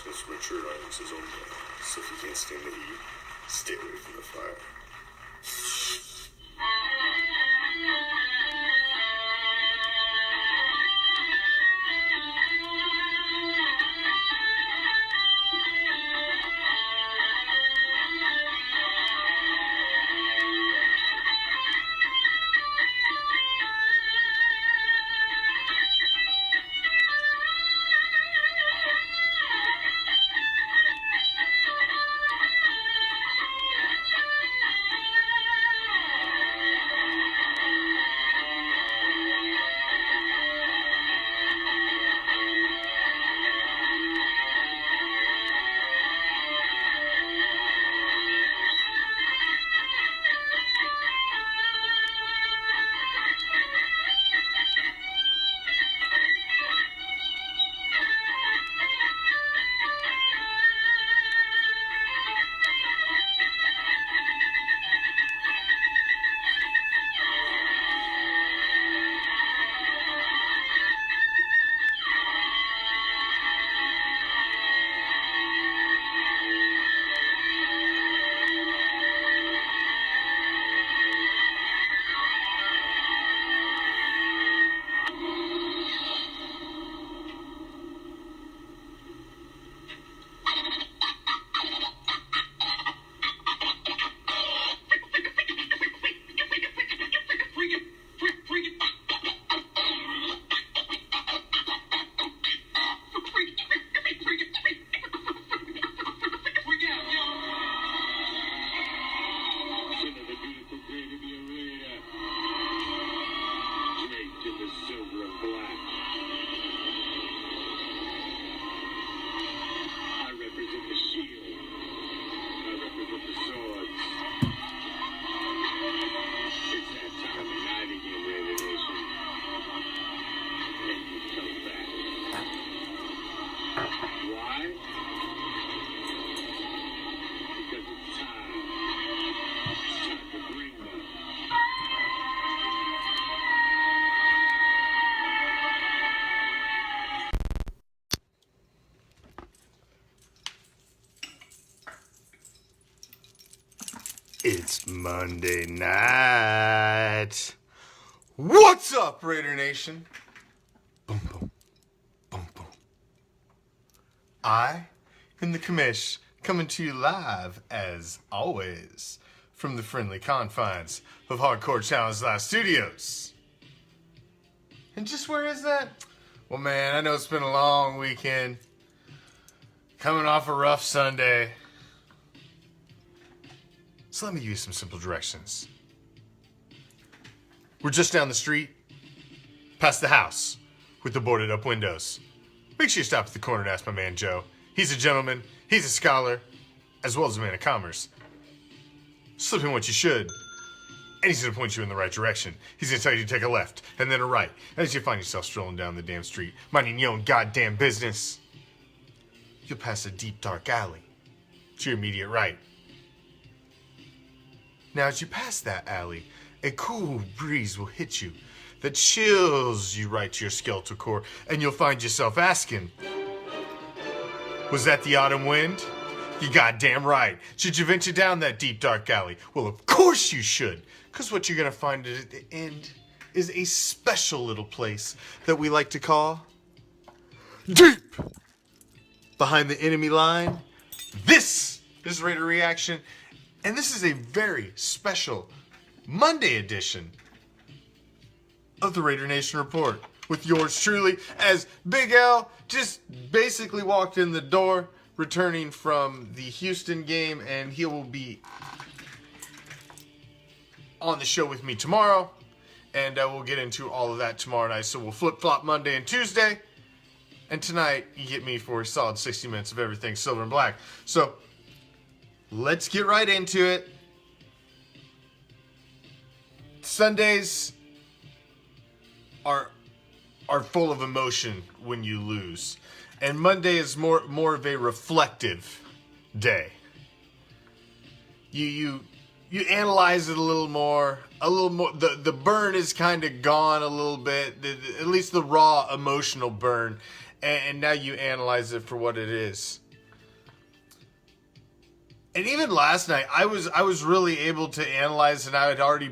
This mature audience is only, so if you can't stand the heat, stay away from the fire. It's Monday night. What's up, Raider Nation? Boom, boom, boom, boom. I am the Commish, coming to you live, as always, from the friendly confines of Hardcore Challenge Live Studios. And just where is that? Well, man, I know it's been a long weekend. Coming off a rough Sunday. So let me give you some simple directions. We're just down the street, past the house, with the boarded up windows. Make sure you stop at the corner and ask my man Joe. He's a gentleman, he's a scholar, as well as a man of commerce. Slip in what you should, and he's gonna point you in the right direction. He's gonna tell you to take a left, and then a right, as you find yourself strolling down the damn street, minding your own goddamn business. You'll pass a deep, dark alley to your immediate right. Now, as you pass that alley, a cool breeze will hit you that chills you right to your skeletal core, and you'll find yourself asking, was that the autumn wind? You goddamn right. Should you venture down that deep, dark alley? Well, of course you should, because what you're going to find at the end is a special little place that we like to call deep behind the enemy line. This is Raider Reaction. And this is a very special Monday edition of the Raider Nation Report with yours truly, as Big L just basically walked in the door returning from the Houston game, and he will be on the show with me tomorrow, and we'll get into all of that tomorrow night. So we'll flip-flop Monday and Tuesday, and tonight you get me for a solid 60 minutes of everything silver and black. So let's get right into it. Sundays are full of emotion when you lose, and Monday is more of a reflective day. You analyze it a little more. The burn is kind of gone a little bit, at least the raw emotional burn, and now you analyze it for what it is. And even last night, I was really able to analyze, and I had already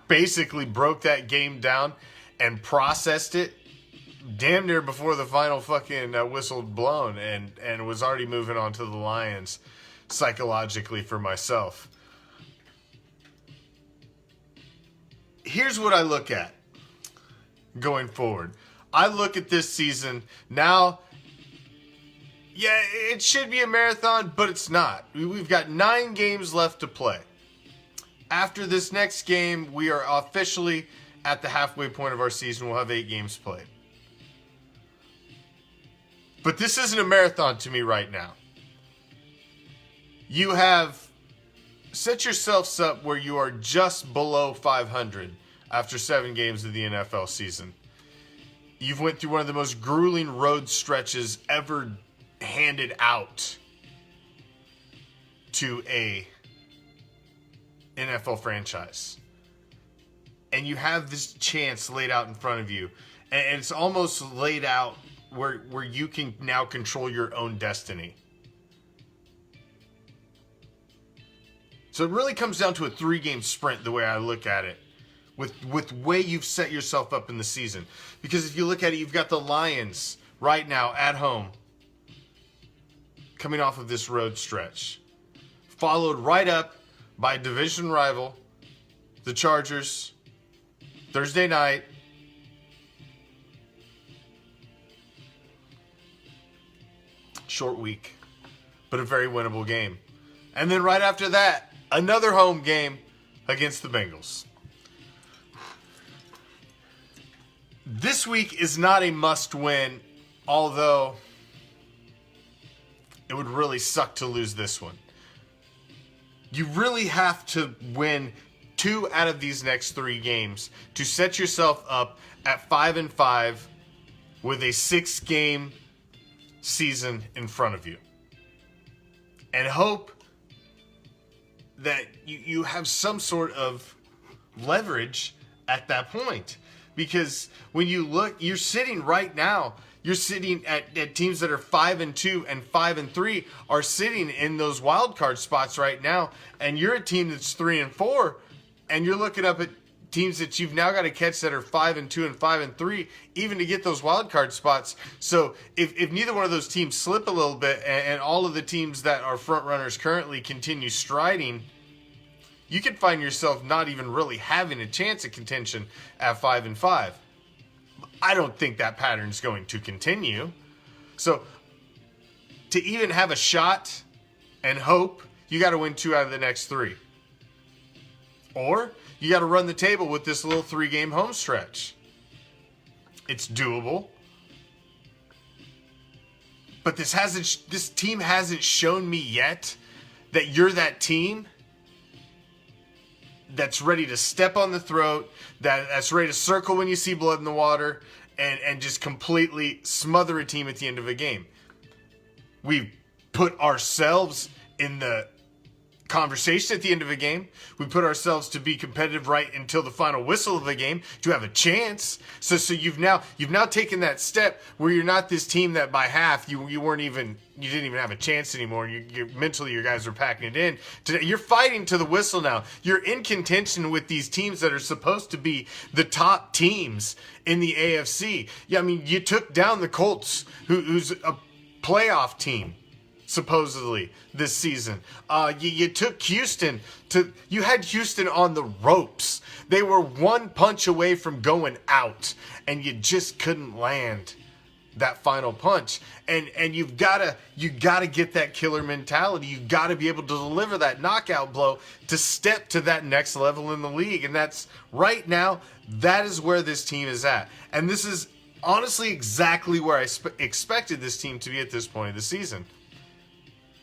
basically broke that game down and processed it damn near before the final fucking whistle blown, and was already moving on to the Lions psychologically for myself. Here's what I look at going forward. I look at this season now. Yeah, it should be a marathon, but it's not. We've got 9 games left to play. After this next game, we are officially at the halfway point of our season. We'll have 8 games played. But this isn't a marathon to me right now. You have set yourselves up where you are just below 500 after 7 games of the NFL season. You've went through one of the most grueling road stretches ever handed out to a NFL franchise. And you have this chance laid out in front of you. And it's almost laid out where you can now control your own destiny. So it really comes down to a 3-game sprint the way I look at it. With way you've set yourself up in the season. Because if you look at it, you've got the Lions right now at home, coming off of this road stretch, followed right up by division rival, the Chargers, Thursday night. Short week, but a very winnable game. And then right after that, another home game against the Bengals. This week is not a must-win, although it would really suck to lose this one. You really have to win 2 out of these next 3 games to set yourself up at 5-5 with a 6-game season in front of you. And hope that you have some sort of leverage at that point. Because when you look, you're sitting right now, you're sitting at teams that are 5-2 and 5-3 are sitting in those wild card spots right now. And you're a team that's 3-4, and you're looking up at teams that you've now got to catch that are 5-2 and 5-3, even to get those wild card spots. So if neither one of those teams slip a little bit, and all of the teams that are front runners currently continue striding, you could find yourself not even really having a chance at contention at 5-5. I don't think that pattern's going to continue. So to even have a shot and hope, you got to win 2 out of the next 3. Or you got to run the table with this little 3-game home stretch. It's doable. But this team hasn't shown me yet that you're that team that's ready to step on the throat, that's ready to circle when you see blood in the water, and just completely smother a team at the end of a game. We've put ourselves in the conversation at the end of a game. We put ourselves to be competitive right until the final whistle of the game to have a chance. So you've now taken that step where you're not this team that by half you didn't even have a chance anymore. You mentally, your guys are packing it in. You're fighting to the whistle now. You're in contention with these teams that are supposed to be the top teams in the AFC. Yeah, I mean, you took down the Colts, who's a playoff team, supposedly, this season. You took Houston you had Houston on the ropes. They were 1 punch away from going out, and you just couldn't land that final punch. And you gotta get that killer mentality. You gotta be able to deliver that knockout blow to step to that next level in the league. And that's right now, that is where this team is at. And this is honestly exactly where I expected this team to be at this point of the season.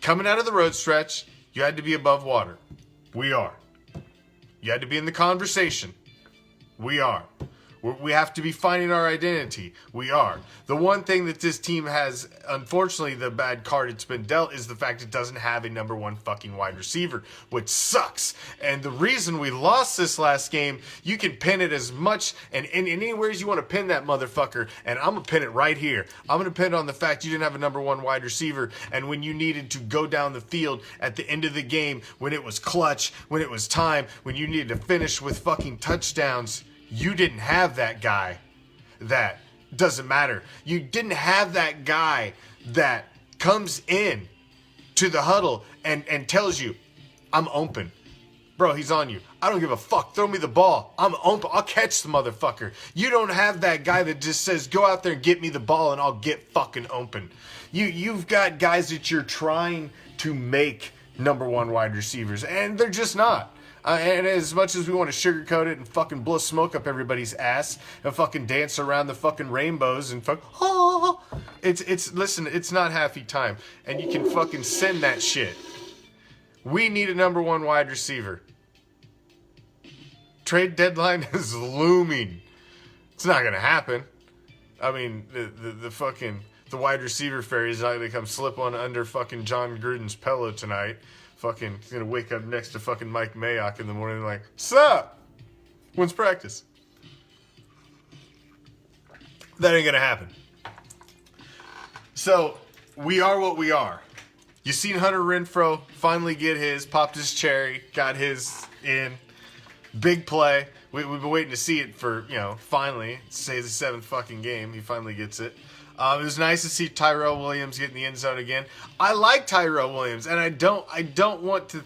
Coming out of the road stretch, you had to be above water. We are. You had to be in the conversation. We are. We have to be finding our identity. We are. The one thing that this team has, unfortunately, the bad card it's been dealt is the fact it doesn't have a number one fucking wide receiver, which sucks. And the reason we lost this last game, you can pin it as much and anywhere as you want to pin that motherfucker, and I'm going to pin it right here. I'm going to pin it on the fact you didn't have a number one wide receiver, and when you needed to go down the field at the end of the game, when it was clutch, when it was time, when you needed to finish with fucking touchdowns, you didn't have that guy. That doesn't matter. You didn't have that guy that comes in to the huddle and tells you, I'm open. Bro, he's on you. I don't give a fuck. Throw me the ball. I'm open. I'll catch the motherfucker. You don't have that guy that just says, go out there and get me the ball and I'll get fucking open. You've got guys that you're trying to make number one wide receivers, and they're just not. And as much as we want to sugarcoat it and fucking blow smoke up everybody's ass and fucking dance around the fucking rainbows and listen, it's not happy time. And you can fucking send that shit. We need a number one wide receiver. Trade deadline is looming. It's not going to happen. I mean, the wide receiver fairy is not going to come slip on under fucking John Gruden's pillow tonight. Fucking gonna wake up next to fucking Mike Mayock in the morning like, sup? When's practice? That ain't gonna happen. So, we are what we are. You seen Hunter Renfrow finally get his, popped his cherry, got his in. Big play. We've been waiting to see it for, finally. Say the seventh fucking game. He finally gets it. It was nice to see Tyrell Williams get in the end zone again. I like Tyrell Williams, and I don't want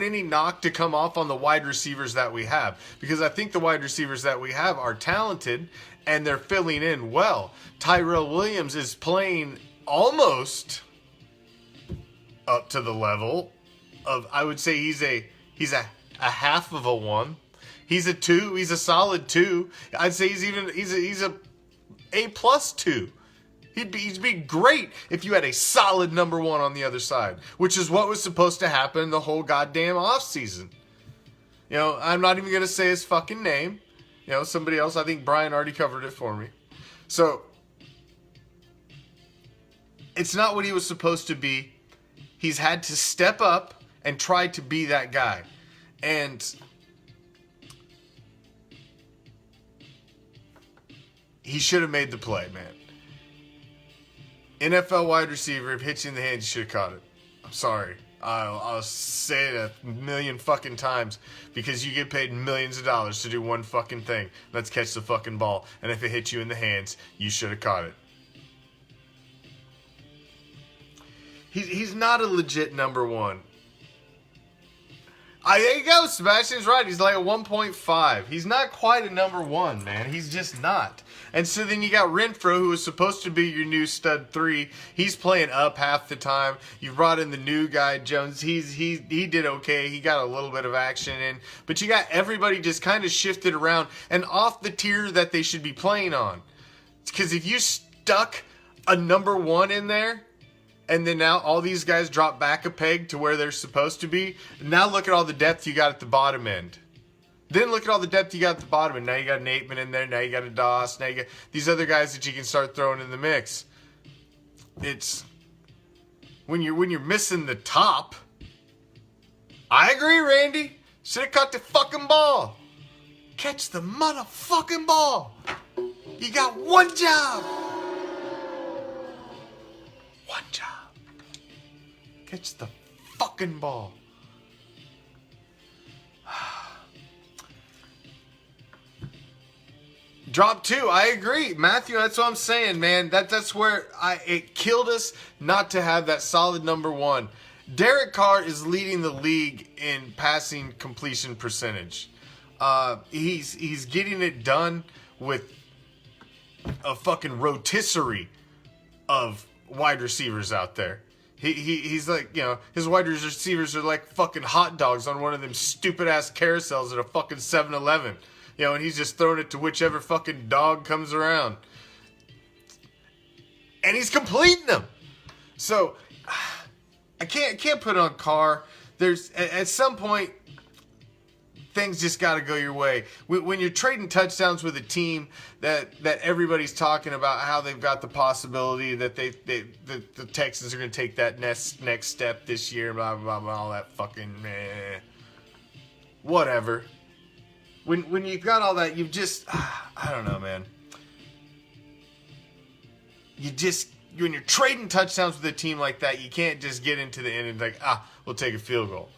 any knock to come off on the wide receivers that we have, because I think the wide receivers that we have are talented and they're filling in well. Tyrell Williams is playing almost up to the level of, I would say he's a half of a 1. He's a 2. He's a solid 2. I'd say he's a A+2. He'd be great if you had a solid number 1 on the other side, which is what was supposed to happen the whole goddamn offseason. I'm not even going to say his fucking name. Somebody else, I think Brian already covered it for me. So, it's not what he was supposed to be. He's had to step up and try to be that guy. And he should have made the play, man. NFL wide receiver, if it hits you in the hand, you should have caught it. I'm sorry. I'll say it a million fucking times, because you get paid millions of dollars to do one fucking thing. Let's catch the fucking ball. And if it hits you in the hands, you should have caught it. He's not a legit number 1. There you go. Sebastian's right. He's like a 1.5. He's not quite a number 1, man. He's just not. And so then you got Renfrow, who was supposed to be your new stud 3. He's playing up half the time. You brought in the new guy, Jones. He did okay. He got a little bit of action in. But you got everybody just kind of shifted around and off the tier that they should be playing on. Because if you stuck a number 1 in there, and then now all these guys drop back a peg to where they're supposed to be. Now look at all the depth you got at the bottom end. Then look at all the depth you got at the bottom end. Now you got an Aitman in there. Now you got a Doss. Now you got these other guys that you can start throwing in the mix. It's when you're missing the top. I agree, Randy. Should have caught the fucking ball. Catch the motherfucking ball. You got one job. One job. Catch the fucking ball. Drop 2. I agree. Matthew, that's what I'm saying, man. That's where it killed us not to have that solid number 1. Derek Carr is leading the league in passing completion percentage. He's getting it done with a fucking rotisserie of wide receivers out there. He's like, his wide receivers are like fucking hot dogs on one of them stupid ass carousels at a fucking 7-Eleven. And he's just throwing it to whichever fucking dog comes around. And he's completing them. So I can't put on Carr. There's at some point things just got to go your way. When you're trading touchdowns with a team that everybody's talking about how they've got the possibility that the Texans are going to take that next step this year, blah, blah, blah, all that fucking whatever. When you've got all that, you've just, I don't know, man. When you're trading touchdowns with a team like that, you can't just get into the end and like, we'll take a field goal.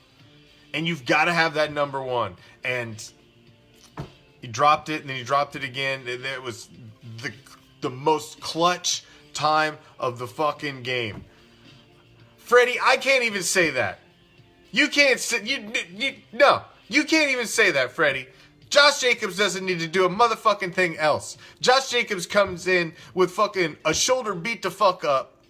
And you've got to have that number one. And you dropped it, and then you dropped it again. It was the most clutch time of the fucking game. Freddie, I can't even say that. You can't say, no, you can't even say that, Freddie. Josh Jacobs doesn't need to do a motherfucking thing else. Josh Jacobs comes in with fucking a shoulder beat the fuck up.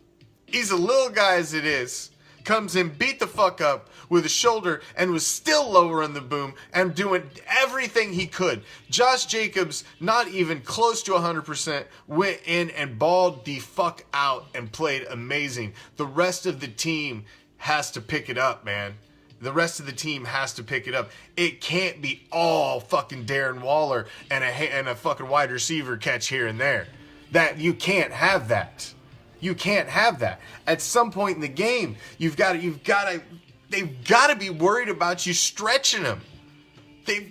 He's a little guy as it is. Comes in, beat the fuck up with a shoulder, and was still lowering the boom and doing everything he could. Josh Jacobs, not even close to 100%, went in and balled the fuck out and played amazing. The rest of the team has to pick it up, man. The rest of the team has to pick it up. It can't be all fucking Darren Waller and a fucking wide receiver catch here and there. That you can't have that. You can't have that. At some point in the game, they've got to be worried about you stretching them.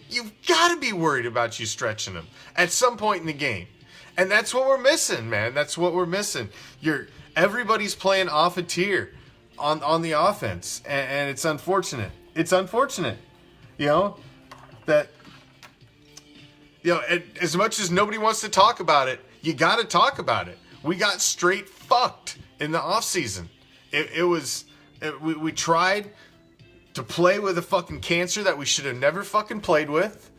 You've got to be worried about you stretching them at some point in the game. And that's what we're missing, man. That's what we're missing. Everybody's playing off a tier on the offense, and it's unfortunate. It's unfortunate, that as much as nobody wants to talk about it, you got to talk about it. We got straight fucked in the offseason. We tried to play with a fucking cancer that we should have never fucking played with,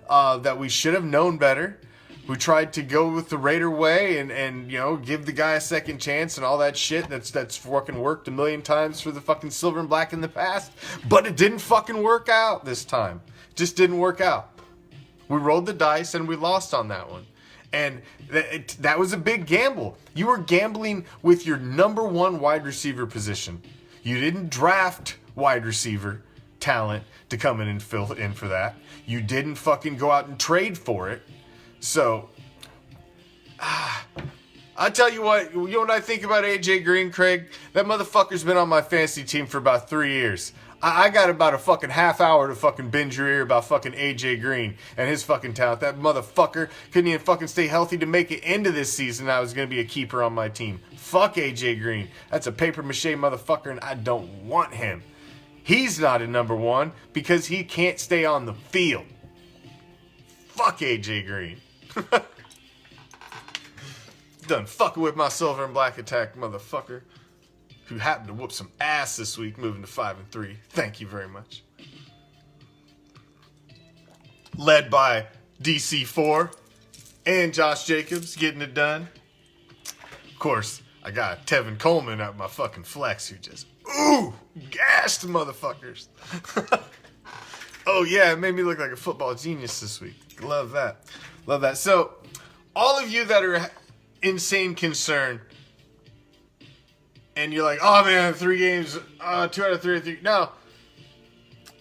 that we should have known better. We tried to go with the Raider way and give the guy a second chance and all that shit that's fucking worked a million times for the fucking silver and black in the past. But it didn't fucking work out this time. Just didn't work out. We rolled the dice and we lost on that one. And that was a big gamble. You were gambling with your number one wide receiver position. You didn't draft wide receiver talent to come in and fill in for that. You didn't fucking go out and trade for it. So, I tell you what, what I think about AJ Green, Craig? That motherfucker's been on my fantasy team for about 3 years. I got about a fucking half hour to fucking bend your ear about fucking AJ Green and his fucking talent. That motherfucker couldn't even fucking stay healthy to make it into this season. I was going to be a keeper on my team. Fuck AJ Green. That's a paper mache motherfucker, and I don't want him. He's not a number one because he can't stay on the field. Fuck AJ Green. Done fucking with my silver and black attack, motherfucker, who happened to whoop some ass this week, moving to 5-3. Thank you very much. Led by DC4 and Josh Jacobs getting it done. Of course, I got Tevin Coleman at my fucking flex who just gassed motherfuckers. Oh yeah, it made me look like a football genius this week. Love that. Love that. So, all of you that are insane concerned, and you're like, oh man, 3 games, 2 out of 3. No.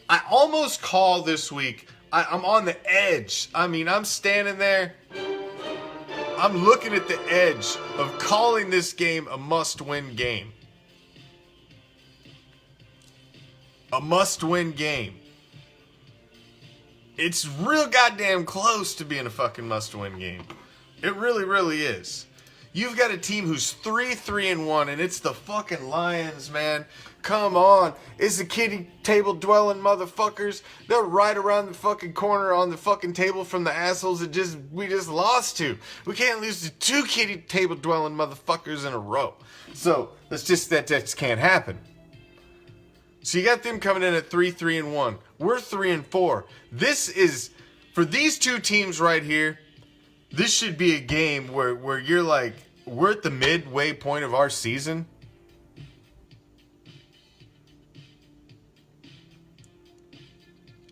I almost call this week. I'm on the edge. I mean, I'm standing there. I'm looking at the edge of calling this game a must-win game. A must-win game. It's real goddamn close to being a fucking must-win game. It really, really is. You've got a team who's 3-1, and it's the fucking Lions, man. Come on. It's the kiddie table dwelling motherfuckers. They're right around the fucking corner on the fucking table from the assholes that we just lost to. We can't lose to 2 kiddie table dwelling motherfuckers in a row. So, that just can't happen. So you got them coming in at 3-1. We're 3-4. This is, for these two teams right here, this should be a game where you're like, we're at the midway point of our season.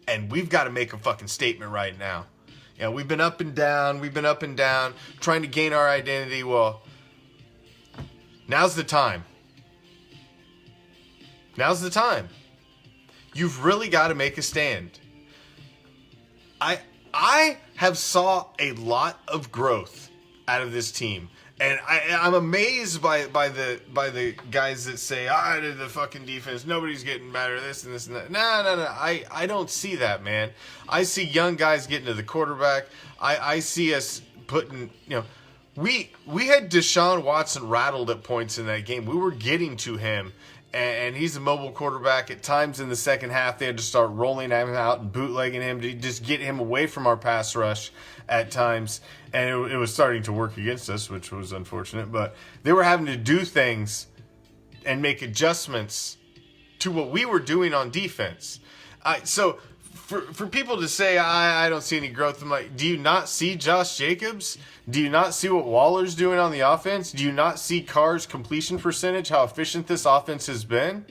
And we've got to make a fucking statement right now. We've been up and down, trying to gain our identity. Well, now's the time. Now's the time. You've really got to make a stand. I have saw a lot of growth out of this team. And I'm amazed by the guys that say, the fucking defense, nobody's getting better, this and this and that. No. I don't see that, man. I see young guys getting to the quarterback. I see us putting, we had Deshaun Watson rattled at points in that game. We were getting to him, and he's a mobile quarterback. At times in the second half, they had to start rolling him out and bootlegging him to just get him away from our pass rush at times. And it was starting to work against us, which was unfortunate. But they were having to do things and make adjustments to what we were doing on defense. So for people to say, I don't see any growth, I'm like, do you not see Josh Jacobs? Do you not see what Waller's doing on the offense? Do you not see Carr's completion percentage, how efficient this offense has been?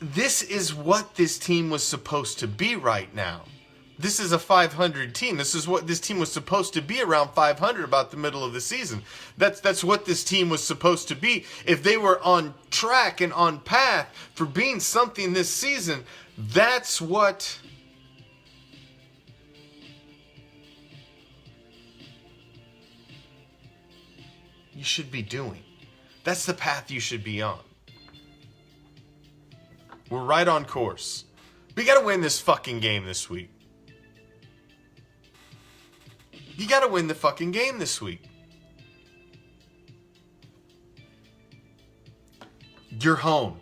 This is what this team was supposed to be right now. This is a 500 team. This is what this team was supposed to be, around 500 about the middle of the season. That's what this team was supposed to be. If they were on track and on path for being something this season, that's what you should be doing. That's the path you should be on. We're right on course. We got to win this fucking game this week. You got to win the fucking game this week. You're home.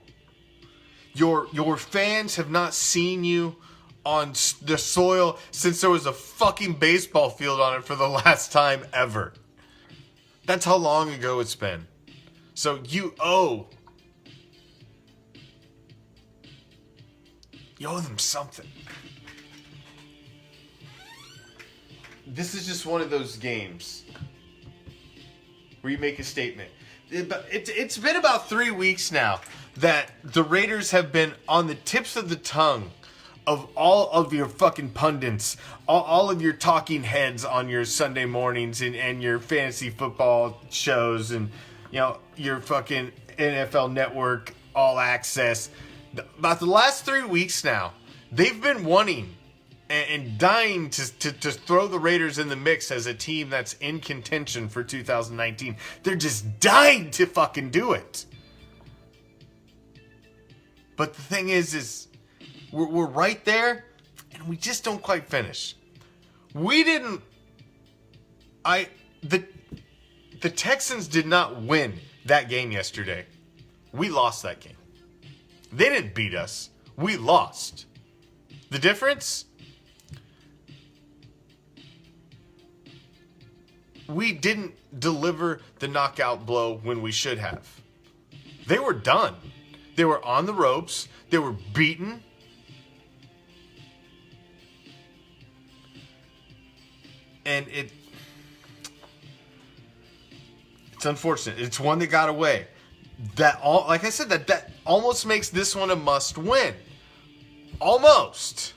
Your fans have not seen you on the soil since there was a fucking baseball field on it for the last time ever. That's how long ago it's been. So you owe them something. This is just one of those games where you make a statement. It's been about 3 weeks now that the Raiders have been on the tips of the tongue of all of your fucking pundits, all of your talking heads on your Sunday mornings and your fantasy football shows and your fucking NFL Network All Access. About the last 3 weeks now, they've been wanting and dying to throw the Raiders in the mix as a team that's in contention for 2019. They're just dying to fucking do it. But the thing is we're right there, and we just don't quite finish. The Texans did not win that game yesterday. We lost that game. They didn't beat us. We lost. The difference? We didn't deliver the knockout blow when we should have. They were done. They were on the ropes. They were beaten. And it's unfortunate. It's one that got away. Like I said, that almost makes this one a must win. Almost.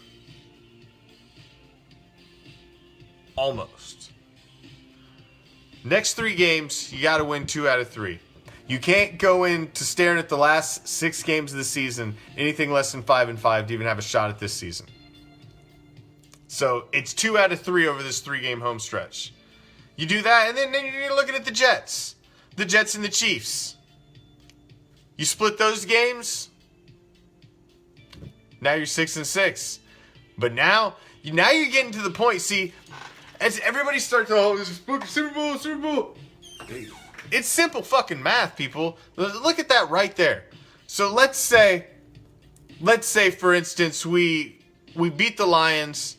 Next 3 games, you got to win 2 out of 3. You can't go into staring at the last 6 games of the season, anything less than 5-5 to even have a shot at this season. So it's 2 out of 3 over this 3-game home stretch. You do that, and then you're looking at the Jets. The Jets and the Chiefs. You split those games, now you're 6-6. But now you're getting to the point. See, as everybody starts, this is Super Bowl. It's simple fucking math, people. Look at that right there. So let's say for instance, we beat the Lions,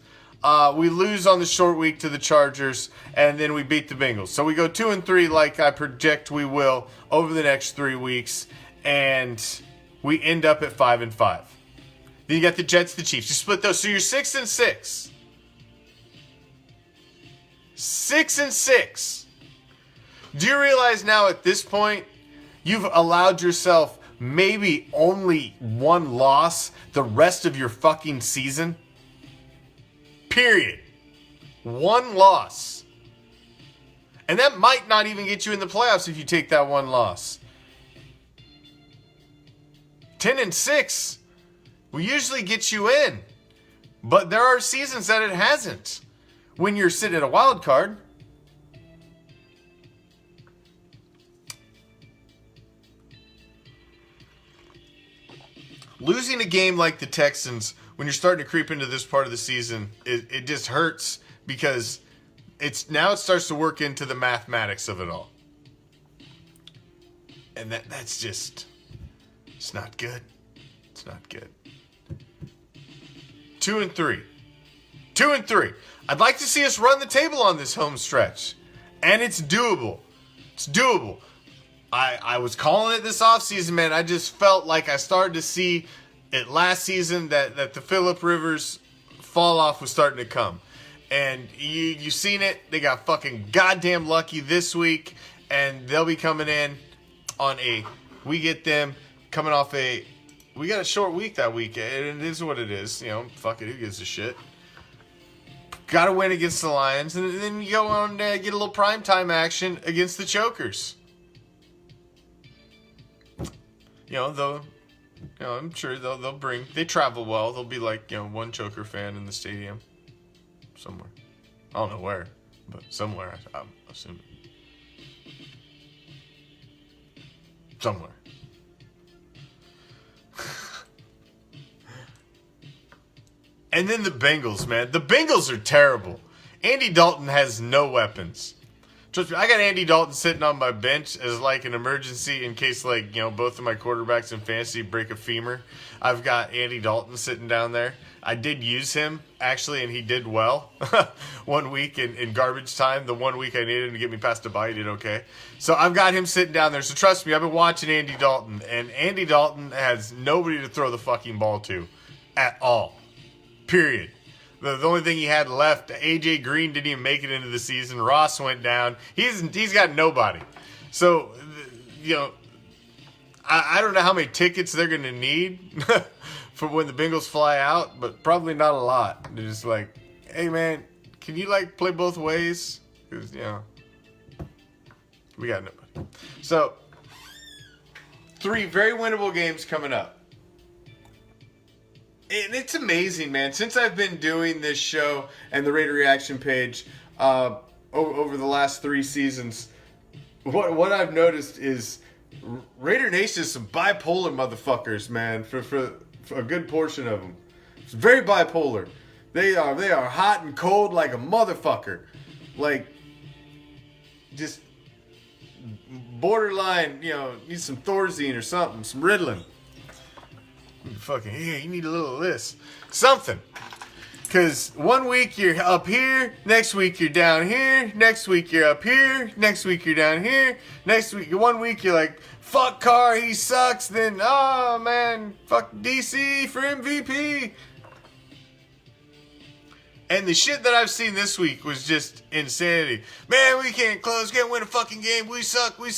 we lose on the short week to the Chargers, and then we beat the Bengals. So we go 2-3 like I project we will over the next 3 weeks. And we end up at 5-5. Then you got the Jets, the Chiefs. You split those, so you're 6-6. 6-6. Do you realize now at this point, you've allowed yourself maybe only 1 loss the rest of your fucking season? Period. 1 loss. And that might not even get you in the playoffs if you take that one loss. 10-6 will usually get you in. But there are seasons that it hasn't. When you're sitting at a wild card. Losing a game like the Texans when you're starting to creep into this part of the season, it just hurts because it starts to work into the mathematics of it all. And that's just, it's not good. It's not good. 2-3. 2-3. I'd like to see us run the table on this home stretch. And it's doable. It's doable. I was calling it this offseason, man. I just felt like I started to see it last season that the Phillip Rivers fall off was starting to come. And you seen it. They got fucking goddamn lucky this week. And they'll be coming in on we get them coming off we got a short week that week. And it is what it is. You know, fuck it. Who gives a shit? Got to win against the Lions. And then you go on and get a little primetime action against the Chokers. You know, I'm sure they travel well. They'll be like, one Choker fan in the stadium. Somewhere. I don't know where, but somewhere, I'm assuming. Somewhere. And then the Bengals, man. The Bengals are terrible. Andy Dalton has no weapons. Trust me, I got Andy Dalton sitting on my bench as like an emergency in case both of my quarterbacks in fantasy break a femur. I've got Andy Dalton sitting down there. I did use him, actually, and he did well. 1 week in garbage time. The 1 week I needed him to get me past the bye, he did okay. So I've got him sitting down there. So trust me, I've been watching Andy Dalton. And Andy Dalton has nobody to throw the fucking ball to at all. Period. The only thing he had left, AJ Green didn't even make it into the season. Ross went down. He's got nobody. So, I don't know how many tickets they're going to need for when the Bengals fly out, but probably not a lot. They're just like, hey, man, can you, play both ways? Because, we got nobody. So, 3 very winnable games coming up. And it's amazing, man. Since I've been doing this show and the Raider Reaction page over the last 3 seasons, what I've noticed is Raider Nation is some bipolar motherfuckers, man. For a good portion of them, it's very bipolar. They are hot and cold like a motherfucker, just borderline. Need some Thorazine or something, some Ritalin. You need a little of this. Something. Because 1 week you're up here, next week you're down here, next week you're up here, next week you're down here, next week, 1 week you're like, fuck Carr, he sucks, then, oh man, fuck DC for MVP. And the shit that I've seen this week was just insanity. Man, we can't close, can't win a fucking game, we suck. We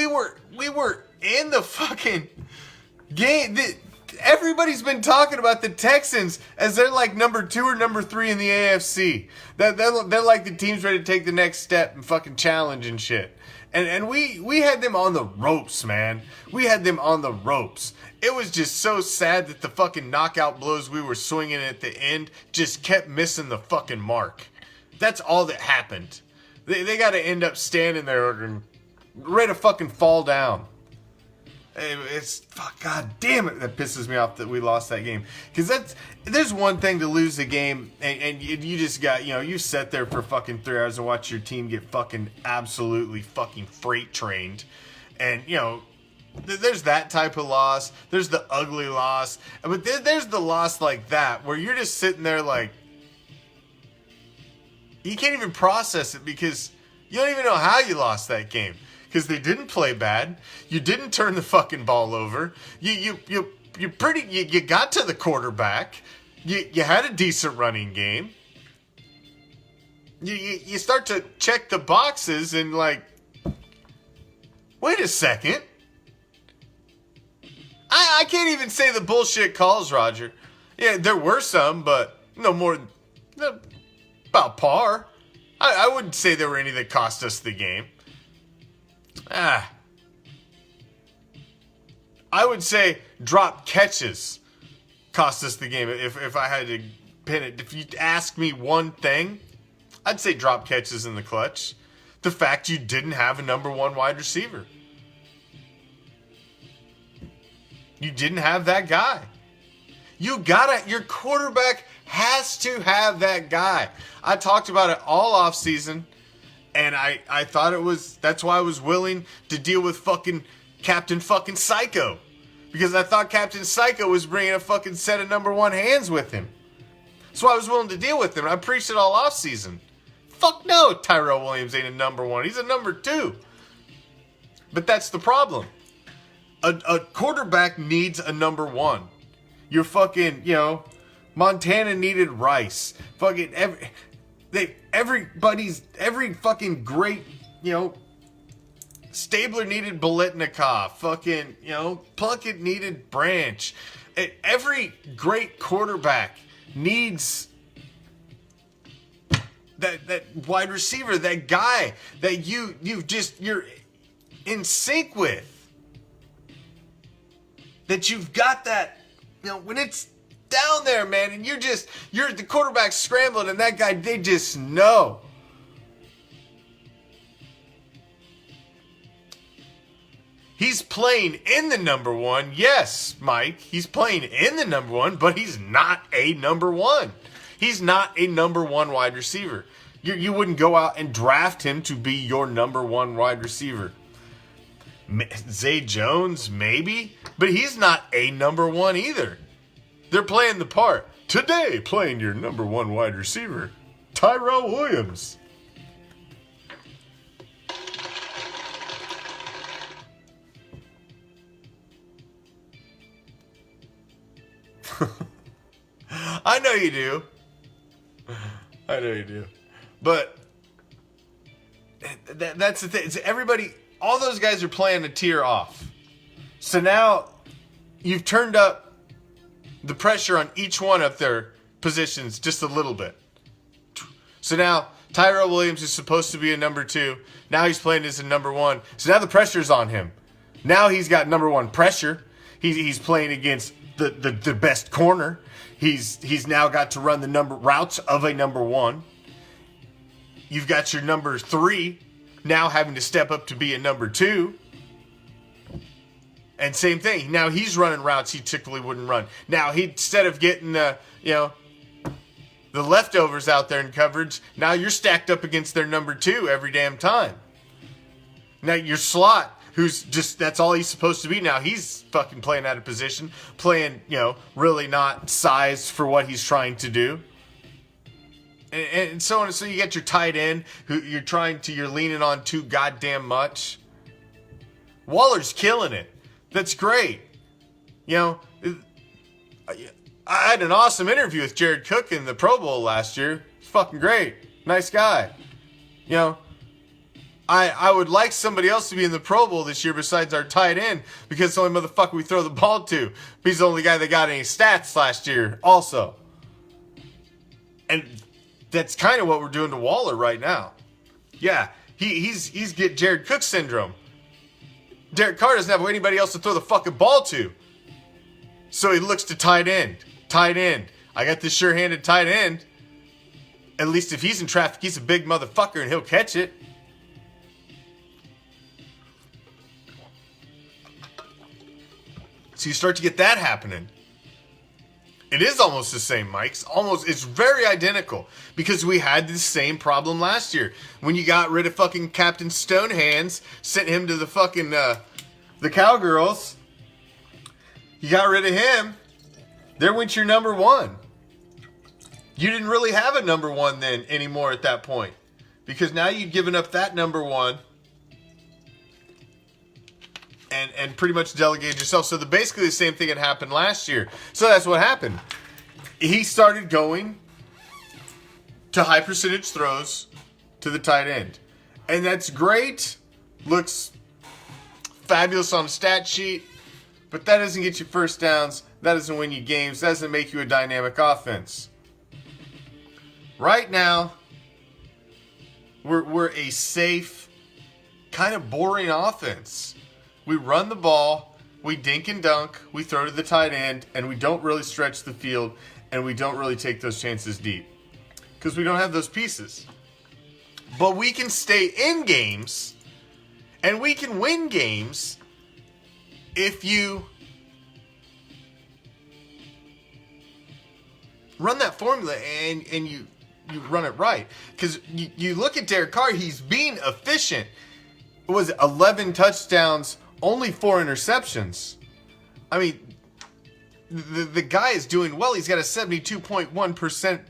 were in the fucking game. Everybody's been talking about the Texans as they're like number 2 or number 3 in the AFC. They're like the teams ready to take the next step and fucking challenge and shit. And we had them on the ropes, man. We had them on the ropes. It was just so sad that the fucking knockout blows we were swinging at the end just kept missing the fucking mark. That's all that happened. They got to end up standing there and ready to fucking fall down. It's god damn it, that pisses me off that we lost that game. Because there's one thing to lose a game and you just got, you sit there for fucking 3 hours and watch your team get fucking absolutely fucking freight trained. And, there's that type of loss. There's the ugly loss. But there's the loss like that where you're just sitting there like, you can't even process it because you don't even know how you lost that game. Because they didn't play bad. You didn't turn the fucking ball over. You got to the quarterback. You had a decent running game. You start to check the boxes and wait a second. I can't even say the bullshit calls, Roger. Yeah, there were some, but no more than about par. I wouldn't say there were any that cost us the game. I would say drop catches cost us the game. If I had to pin it, if you ask me one thing, I'd say drop catches in the clutch. The fact you didn't have a number one wide receiver. You didn't have that guy. Your quarterback has to have that guy. I talked about it all off season, and I thought that's why I was willing to deal with fucking Captain fucking Psycho. Because I thought Captain Psycho was bringing a fucking set of number one hands with him. So I was willing to deal with him. I preached it all off season. Fuck no, Tyrell Williams ain't a number one. He's a number two. But that's the problem. A quarterback needs a number one. You're fucking, Montana needed Rice. Fucking every fucking great, Stabler needed Biletnikoff. Fucking, Plunkett needed Branch. Every great quarterback needs that wide receiver, that guy that you're in sync with. That you've got that, when it's down there, man, and you're the quarterback scrambling, and that guy, they just know. He's playing in the number one. Yes, Mike, he's playing in the number one, but he's not a number one. He's not a number one wide receiver. You wouldn't go out and draft him to be your number one wide receiver. Zay Jones, maybe, but he's not a number one either. They're playing the part. Today, playing your number one wide receiver, Tyrell Williams. I know you do. I know you do. But that's the thing. It's everybody, all those guys are playing a tier off. So now you've turned up the pressure on each one of their positions just a little bit. So now Tyrell Williams is supposed to be a number two. Now he's playing as a number one. So now the pressure's on him. Now he's got number one pressure. He's playing against the best corner. He's now got to run the number routes of a number one. You've got your number three now having to step up to be a number two. And same thing. Now he's running routes he typically wouldn't run. Now instead of getting the leftovers out there in coverage, now you're stacked up against their number two every damn time. Now your slot, who's just, that's all he's supposed to be now, he's fucking playing out of position, playing, really not sized for what he's trying to do. And so on. And so you get your tight end who you're leaning on too goddamn much. Waller's killing it. That's great. I had an awesome interview with Jared Cook in the Pro Bowl last year. It's fucking great. Nice guy. I would like somebody else to be in the Pro Bowl this year besides our tight end, because it's the only motherfucker we throw the ball to. He's the only guy that got any stats last year also. And that's kind of what we're doing to Waller right now. Yeah, he's get Jared Cook syndrome. Derek Carr doesn't have anybody else to throw the fucking ball to. So he looks to tight end. Tight end. I got this sure-handed tight end. At least if he's in traffic, he's a big motherfucker and he'll catch it. So you start to get that happening. It is almost the same, Mike. It's very identical. Because we had the same problem last year. When you got rid of fucking Captain Stonehands, sent him to the fucking, the Cowgirls. You got rid of him. There went your number one. You didn't really have a number one then anymore at that point. Because now you've given up that number one. And pretty much delegated yourself. So basically the same thing had happened last year. So that's what happened. He started going to high percentage throws to the tight end. And that's great. Looks fabulous on the stat sheet. But that doesn't get you first downs. That doesn't win you games. That doesn't make you a dynamic offense. Right now, We're a safe, kind of boring offense. We run the ball, we dink and dunk, we throw to the tight end, and we don't really stretch the field, and we don't really take those chances deep. Because we don't have those pieces. But we can stay in games, and we can win games if you run that formula and you run it right. Because you look at Derek Carr, he's being efficient. It was 11 touchdowns, only 4 interceptions. I mean, the guy is doing well. He's got a 72.1%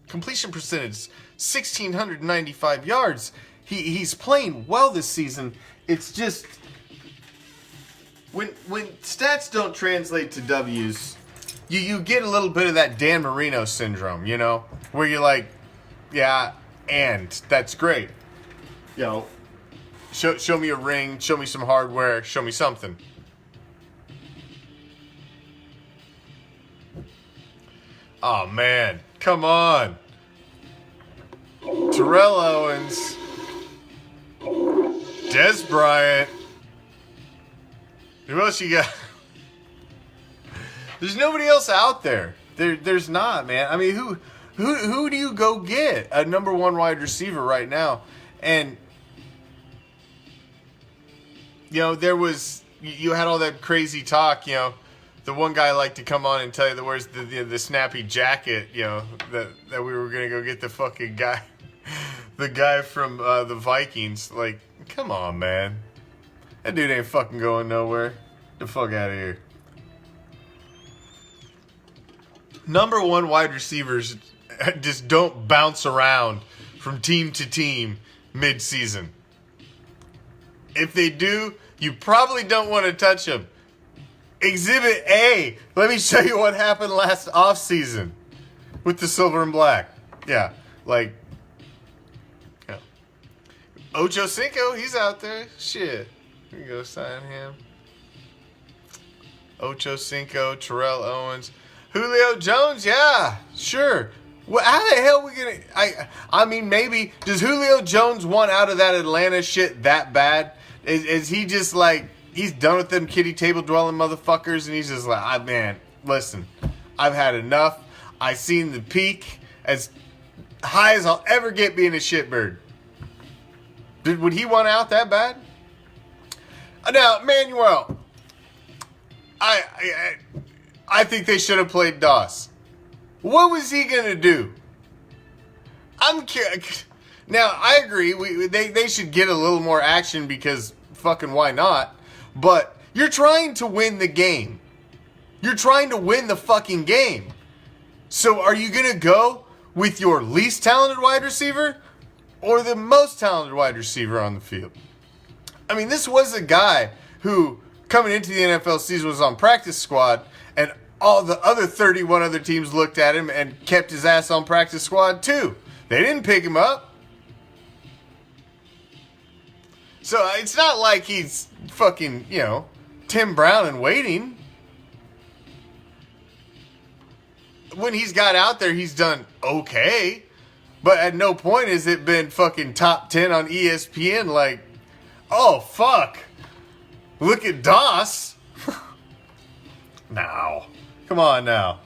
completion percentage, 1,695 yards. He's playing well this season. It's just when stats don't translate to W's, you get a little bit of that Dan Marino syndrome, you know, where you're like, yeah, and that's great. You know, show me a ring, show me some hardware, show me something. Oh man, come on. Terrell Owens, Des Bryant. Who else you got? There's nobody else out there. There's not, man. I mean, who do you go get a number 1 wide receiver right now? And you know, you had all that crazy talk, you know. The one guy liked to come on and tell you that where's the snappy jacket, you know, that we were gonna go get the fucking guy, the guy from the Vikings. Like, come on, man, that dude ain't fucking going nowhere. Get the fuck out of here. Number 1 wide receivers just don't bounce around from team to team mid-season. If they do, you probably don't want to touch them. Exhibit A. Let me show you what happened last offseason with the silver and black. Yeah, like, yeah. Ocho Cinco, he's out there. Shit. We can go sign him. Ocho Cinco, Terrell Owens. Julio Jones, yeah, sure. Well, how the hell are we going to... I mean, maybe... Does Julio Jones want out of that Atlanta shit that bad? Is he just like... He's done with them kitty table dwelling motherfuckers, and he's just like, man, listen, I've had enough. I seen the peak as high as I'll ever get being a shitbird. Would he want out that bad? Now, Manuel, I think they should have played Doss. What was he gonna do? I'm curious. Now, I agree. They should get a little more action because fucking why not? But you're trying to win the game. You're trying to win the fucking game. So are you going to go with your least talented wide receiver or the most talented wide receiver on the field? I mean, this was a guy who, coming into the NFL season, was on practice squad, and all the other 31 other teams looked at him and kept his ass on practice squad too. They didn't pick him up. So it's not like he's fucking, you know, Tim Brown and waiting. When he's got out there, he's done okay. But at no point has it been fucking top 10 on ESPN like, oh, fuck. Look at Doss. Now. Come on now.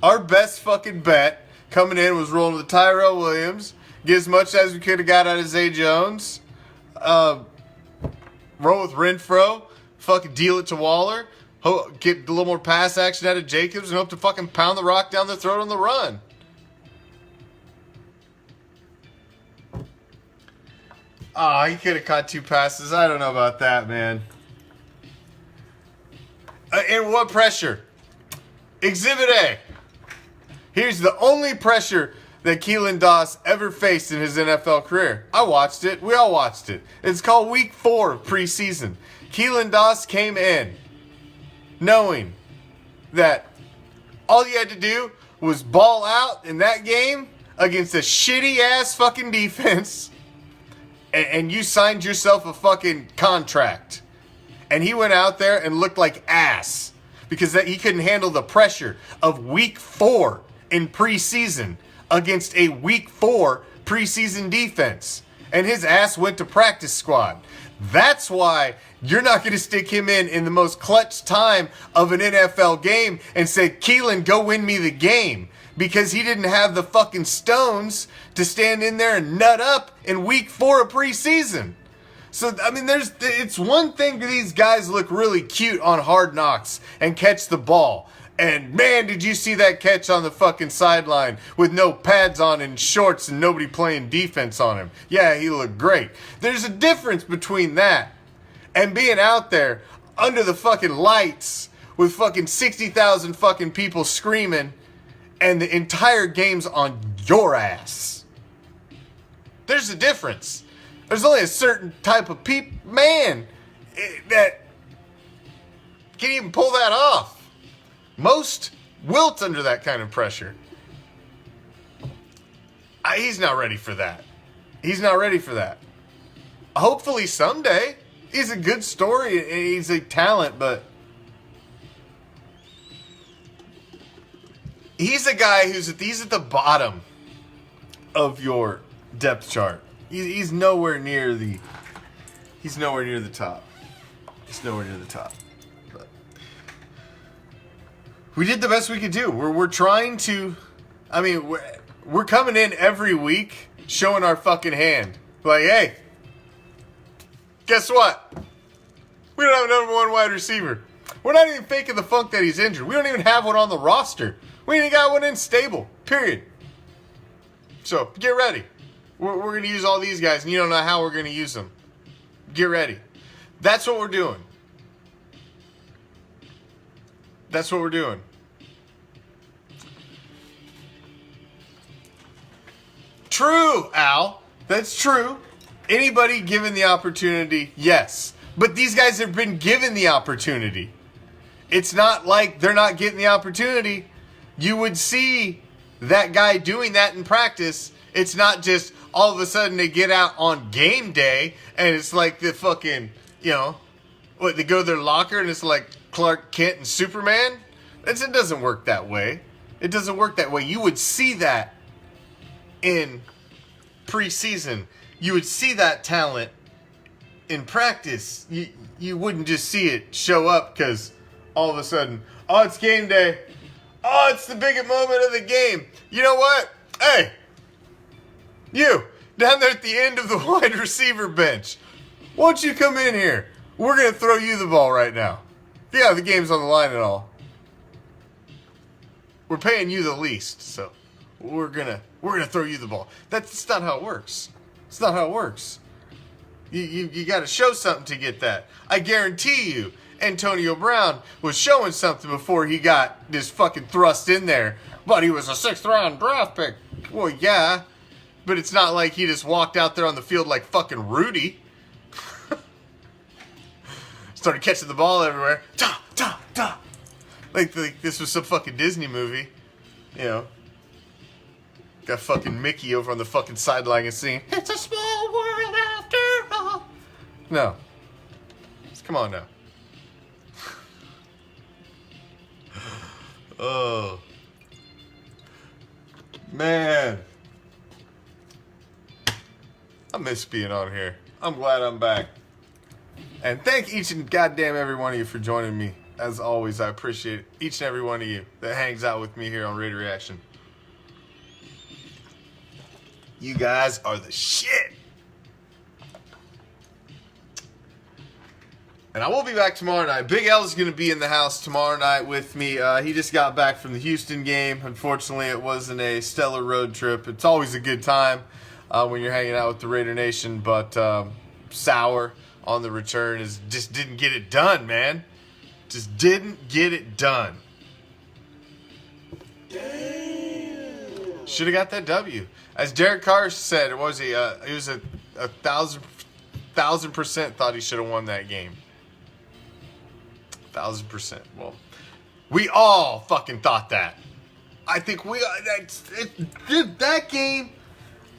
Our best fucking bet coming in was rolling with Tyrell Williams. Get as much as we could have got out of Zay Jones. Roll with Renfro, fucking deal it to Waller, get a little more pass action out of Jacobs, and hope to fucking pound the rock down the throat on the run. Oh, he could have caught 2 passes. I don't know about that, man. And what pressure? Exhibit A. Here's the only pressure that Keelan Doss ever faced in his NFL career. I watched it. We all watched it. It's called Week 4 of preseason. Keelan Doss came in knowing that all you had to do was ball out in that game against a shitty-ass fucking defense, and you signed yourself a fucking contract. And he went out there and looked like ass because he couldn't handle the pressure of Week 4 in preseason against a Week 4 preseason defense. And his ass went to practice squad. That's why you're not going to stick him in the most clutch time of an NFL game and say, Keelan, go win me the game. Because he didn't have the fucking stones to stand in there and nut up in week 4 of preseason. So, I mean, it's one thing that these guys look really cute on Hard Knocks and catch the ball. And man, did you see that catch on the fucking sideline with no pads on and shorts and nobody playing defense on him. Yeah, he looked great. There's a difference between that and being out there under the fucking lights with fucking 60,000 fucking people screaming and the entire game's on your ass. There's a difference. There's only a certain type of man that can even pull that off. Most wilt under that kind of pressure. He's not ready for that. He's not ready for that. Hopefully someday. He's a good story and he's a talent, but he's a guy he's at the bottom of your depth chart. He's nowhere near the top. He's nowhere near the top. But we did the best we could do. We're trying to. I mean, we're coming in every week showing our fucking hand. Like, hey, guess what? We don't have a number 1 wide receiver. We're not even faking the funk that he's injured. We don't even have one on the roster. We ain't got one in stable. Period. So get ready. We're going to use all these guys, and you don't know how we're going to use them. Get ready. That's what we're doing. That's what we're doing. True, Al. That's true. Anybody given the opportunity, yes. But these guys have been given the opportunity. It's not like they're not getting the opportunity. You would see that guy doing that in practice. It's not just all of a sudden they get out on game day and it's like the fucking, they go to their locker and it's like Clark Kent and Superman. It doesn't work that way. It doesn't work that way. You would see that in preseason. You would see that talent in practice. You wouldn't just see it show up because all of a sudden, oh, it's game day. Oh, it's the biggest moment of the game. You know what? Hey, you, down there at the end of the wide receiver bench, why don't you come in here? We're going to throw you the ball right now. Yeah, the game's on the line and all. We're paying you the least, so we're gonna throw you the ball. That's not how it works. It's not how it works. You got to show something to get that. I guarantee you, Antonio Brown was showing something before he got this fucking thrust in there. But he was a 6th round draft pick. Well, yeah, but it's not like he just walked out there on the field like fucking Rudy. Started catching the ball everywhere. Da, da, da. Like this was some fucking Disney movie. Got fucking Mickey over on the fucking sideline and singing, "It's a small world after all." No. Come on now. Oh. Man. I miss being on here. I'm glad I'm back. And thank each and goddamn every one of you for joining me. As always, I appreciate each and every one of you that hangs out with me here on RAIDER ReACTION. You guys are the shit. And I will be back tomorrow night. Big L is going to be in the house tomorrow night with me. He just got back from the Houston game. Unfortunately, it wasn't a stellar road trip. It's always a good time when you're hanging out with the Raider Nation. But sour on the return just didn't get it done, man. Just didn't get it done. Should have got that W. As Derek Carr said, he was a 1,000% thought he should have won that game. 1,000%. Well, we all fucking thought that. I think that game.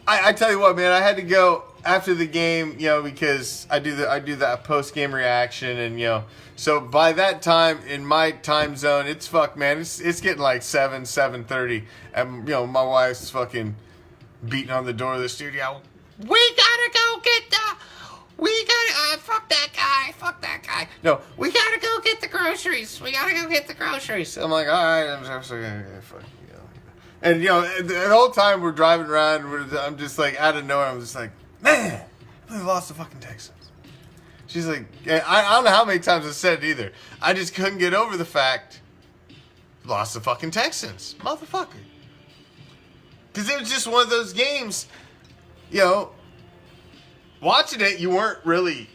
I tell you what, man. I had to go after the game, because I do that post game reaction, and so by that time in my time zone, it's fuck, man. It's getting like 7:30, and my wife's fucking beating on the door of the studio. We gotta go get fuck that guy. No, we gotta go get the groceries. I'm like, all right, I'm just like, fuck you. And the whole time we're driving around, I'm just like, out of nowhere, I'm just like, man, we lost the fucking Texans. She's like, I don't know how many times I said it either. I just couldn't get over the fact, lost the fucking Texans, motherfucker. Because it was just one of those games, watching it, you weren't really,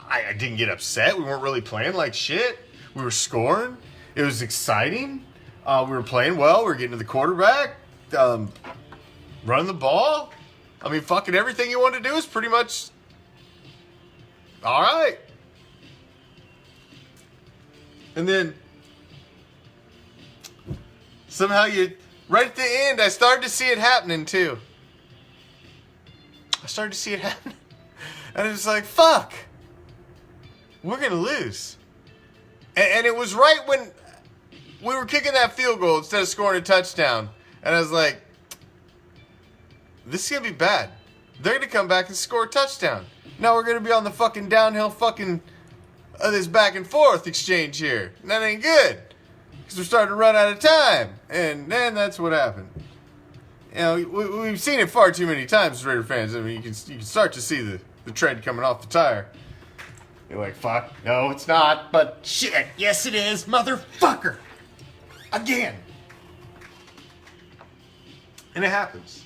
I didn't get upset. We weren't really playing like shit. We were scoring. It was exciting. We were playing well. We were getting to the quarterback, running the ball. I mean, fucking everything you wanted to do is pretty much all right. And then somehow right at the end, I started to see it happening too. And it was like, fuck. We're going to lose. And it was right when we were kicking that field goal instead of scoring a touchdown. And I was like, this is going to be bad. They're going to come back and score a touchdown. Now we're going to be on the fucking downhill fucking this back and forth exchange here. And that ain't good. Because we're starting to run out of time. And then that's what happened. We've seen it far too many times as Raider fans. I mean, you can start to see the tread coming off the tire. You're like, fuck, no, it's not. But shit, yes it is, motherfucker. Again. And it happens.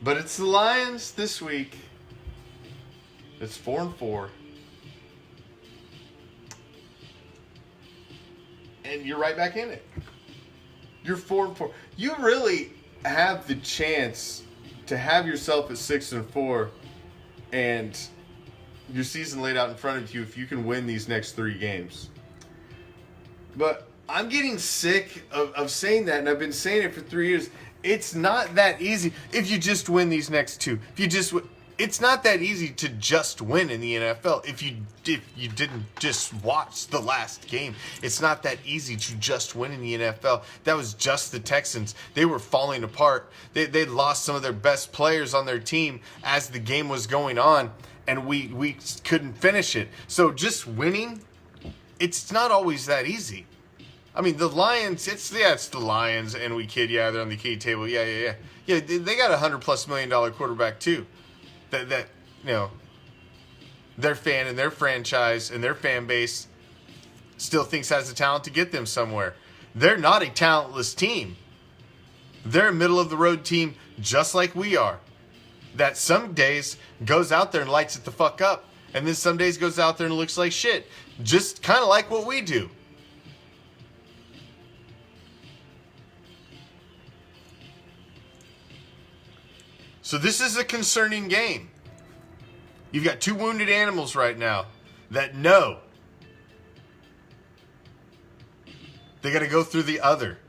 But it's the Lions this week. It's 4-4. And you're right back in it. You're 4-4. You really have the chance to have yourself at 6-4 and your season laid out in front of you if you can win these next 3 games. But I'm getting sick of saying that, and I've been saying it for 3 years. It's not that easy if you just win these next 2. It's not that easy to just win in the NFL. If you didn't just watch the last game, it's not that easy to just win in the NFL. That was just the Texans. They were falling apart. They lost some of their best players on their team as the game was going on, and we couldn't finish it. So just winning, it's not always that easy. I mean, the Lions, it's the Lions, and we kid, they're on the key table. Yeah, they got a $100+ million quarterback too. That their fan and their franchise and their fan base still thinks has the talent to get them somewhere. They're not a talentless team. They're a middle of the road team just like we are. That some days goes out there and lights it the fuck up, and then some days goes out there and looks like shit. Just kind of like what we do. So this is a concerning game. You've got 2 wounded animals right now that know they got to go through the other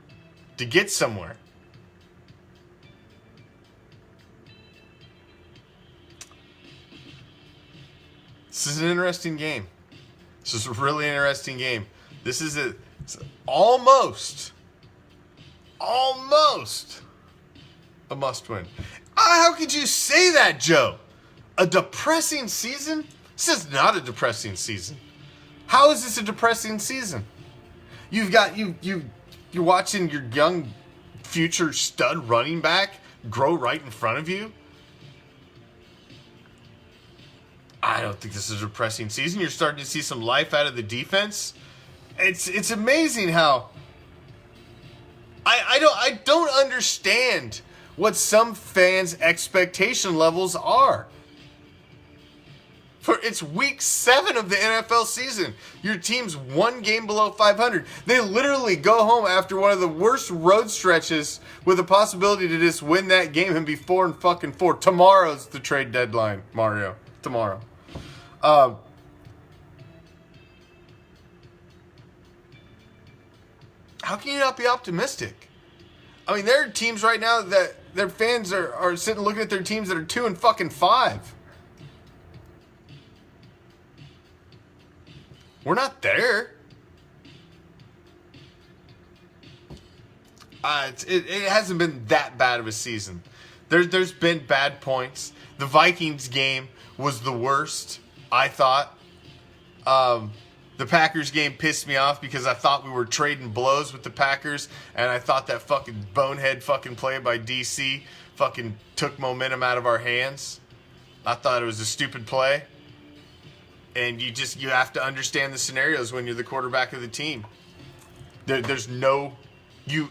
to get somewhere. This is an interesting game. This is a really interesting game. This is it's almost a must-win. How could you say that, Joe? A depressing season? This is not a depressing season. How is this a depressing season? You've got you're watching your young future stud running back grow right in front of you. I don't think this is a depressing season. You're starting to see some life out of the defense. It's amazing how I don't understand what some fans' expectation levels are. For it's week 7 of the NFL season. Your team's 1 game below 500. They literally go home after one of the worst road stretches with the possibility to just win that game and be 4-4. Tomorrow's the trade deadline, Mario. Tomorrow. How can you not be optimistic? I mean, there are teams right now that their fans are sitting looking at their teams that are 2-5. We're not there. It hasn't been that bad of a season. There's been bad points. The Vikings game was the worst, I thought. The Packers game pissed me off because I thought we were trading blows with the Packers, and I thought that fucking bonehead fucking play by DC fucking took momentum out of our hands. I thought it was a stupid play. And you have to understand the scenarios when you're the quarterback of the team. There's no... You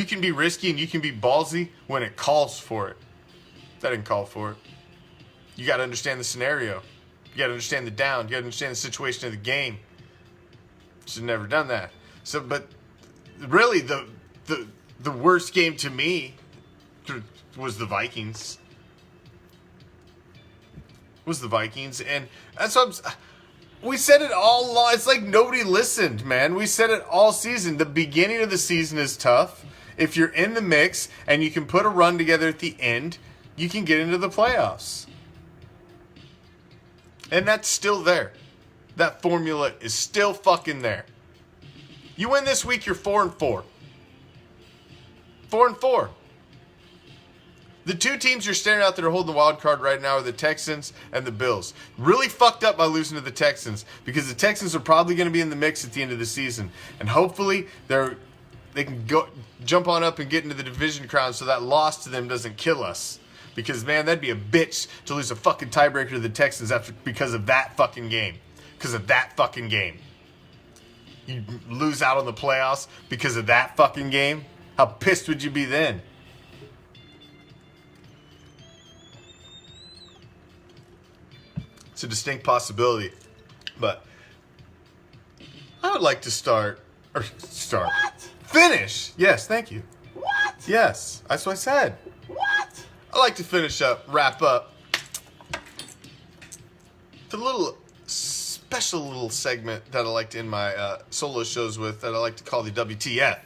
can be risky and you can be ballsy when it calls for it. That didn't call for it. You got to understand the scenario. You got to understand the down. You got to understand the situation of the game. Should have never done that. So, but really, the worst game to me was the Vikings. And that's what we said it all along. It's like nobody listened, man. We said it all season. The beginning of the season is tough. If you're in the mix and you can put a run together at the end, you can get into the playoffs. And that's still there. That formula is still fucking there. You win this week, you're 4-4. 4-4. The two teams you're staring out that are holding the wild card right now are the Texans and the Bills. Really fucked up by losing to the Texans because the Texans are probably going to be in the mix at the end of the season. And hopefully they can go jump on up and get into the division crown so that loss to them doesn't kill us. Because, man, that'd be a bitch to lose a fucking tiebreaker to the Texans because of that fucking game. Because of that fucking game. You lose out on the playoffs because of that fucking game? How pissed would you be then? It's a distinct possibility. But I would like to start. What? Finish! Yes, thank you. What? Yes, that's what I said. What? I like to wrap up the special little segment that I like to end my solo shows with that I like to call the WTF.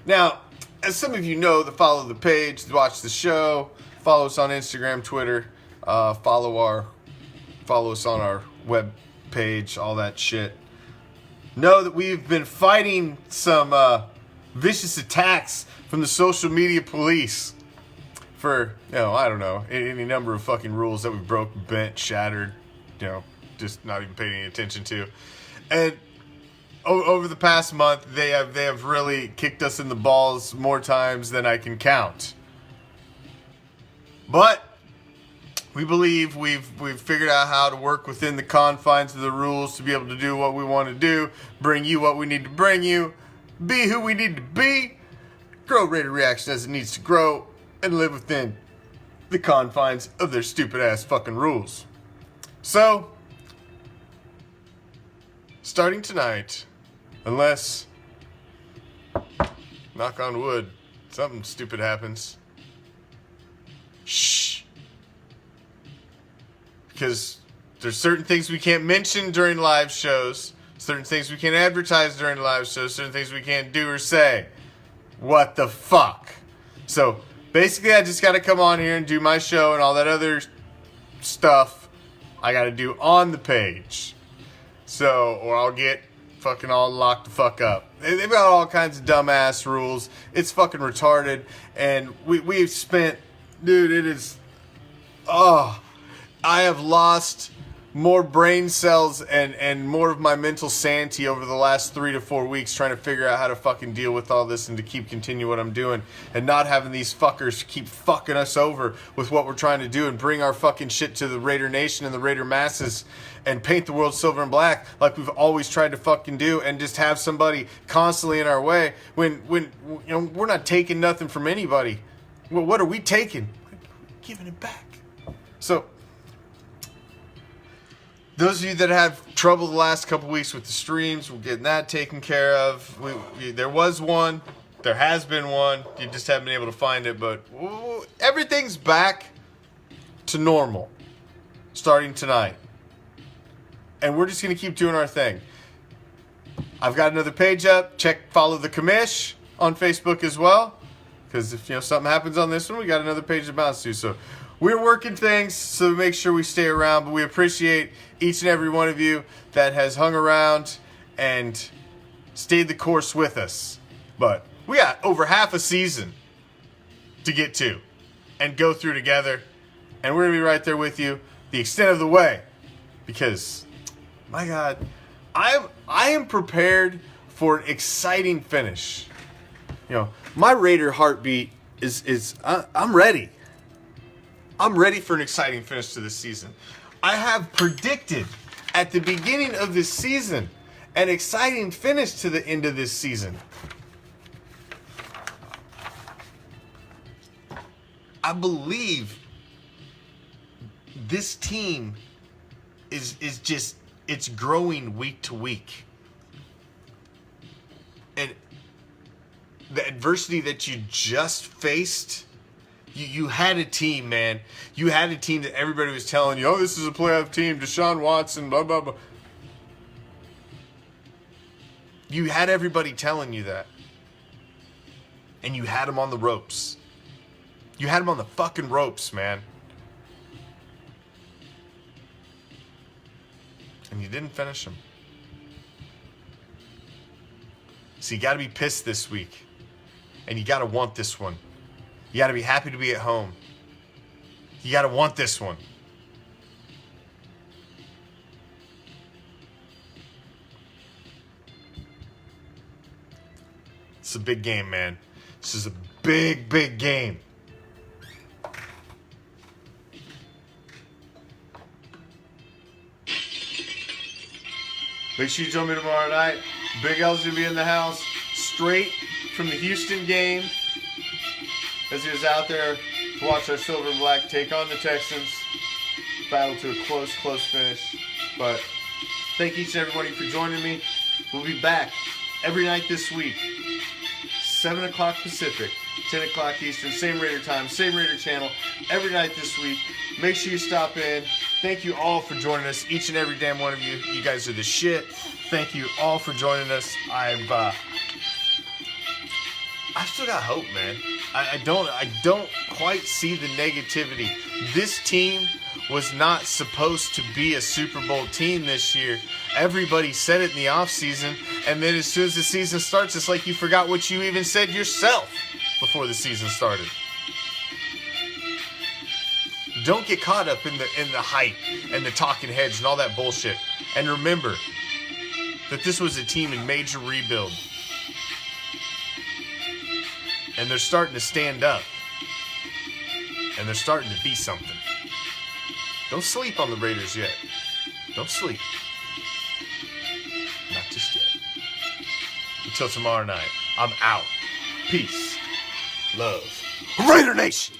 Now, as some of you know that follow the page, watch the show, follow us on Instagram, Twitter, follow us on our web page, all that shit. Know that we've been fighting some vicious attacks from the social media police for, I don't know, any number of fucking rules that we broke, bent, shattered, just not even paying any attention to. And over the past month, they have really kicked us in the balls more times than I can count. But we believe we've figured out how to work within the confines of the rules to be able to do what we want to do, bring you what we need to bring you, be who we need to be, grow Raider Reaction as it needs to grow, and live within the confines of their stupid ass fucking rules. So, starting tonight, unless, knock on wood, something stupid happens. Shh. Because there's certain things we can't mention during live shows, certain things we can't advertise during live shows, certain things we can't do or say. What the fuck? So, basically, I just got to come on here and do my show and all that other stuff I got to do on the page. So, or I'll get fucking all locked the fuck up. They've got all kinds of dumbass rules. It's fucking retarded. And we've spent, dude, it is, I have lost more brain cells and more of my mental sanity over the last 3 to 4 weeks trying to figure out how to fucking deal with all this and to continue what I'm doing and not having these fuckers keep fucking us over with what we're trying to do and bring our fucking shit to the Raider Nation and the Raider masses and paint the world silver and black like we've always tried to fucking do and just have somebody constantly in our way when we're not taking nothing from anybody. Well, what are we taking? We're giving it back. So, those of you that have trouble the last couple weeks with the streams, we're getting that taken care of. There was one. There has been one. You just haven't been able to find it. But everything's back to normal starting tonight. And we're just going to keep doing our thing. I've got another page up. Follow the Commish on Facebook as well. Because if something happens on this one, we got another page to bounce to. So we're working things so to make sure we stay around, but we appreciate each and every one of you that has hung around and stayed the course with us. But we got over half a season to get to and go through together. And we're going to be right there with you the extent of the way. Because, my God, I am prepared for an exciting finish. You know, my Raider heartbeat is I'm ready. I'm ready for an exciting finish to this season. I have predicted at the beginning of this season an exciting finish to the end of this season. I believe this team is just, it's growing week to week. And the adversity that you just faced, you had a team, man. You had a team that everybody was telling you, oh, this is a playoff team, Deshaun Watson, blah, blah, blah. You had everybody telling you that. And you had them on the ropes. You had them on the fucking ropes, man. And you didn't finish them. So you got to be pissed this week. And you got to want this one. You got to be happy to be at home. You got to want this one. It's a big game, man. This is a big, big game. Make sure you join me tomorrow night. Big L's going to be in the house straight from the Houston game as he was out there to watch our Silver and Black take on the Texans. Battle to a close finish. But thank each and everybody for joining me. We'll be back every night this week. 7 o'clock Pacific, 10 o'clock Eastern, same Raider time, same Raider channel, every night this week. Make sure you stop in. Thank you all for joining us, each and every damn one of you. You guys are the shit. Thank you all for joining us. I've still got hope, man. I don't quite see the negativity. This team was not supposed to be a Super Bowl team this year. Everybody said it in the offseason, and then as soon as the season starts, it's like you forgot what you even said yourself before the season started. Don't get caught up in the hype and the talking heads and all that bullshit. And remember that this was a team in major rebuild. And they're starting to stand up. And they're starting to be something. Don't sleep on the Raiders yet. Don't sleep. Not just yet. Until tomorrow night, I'm out. Peace. Love. Raider Nation!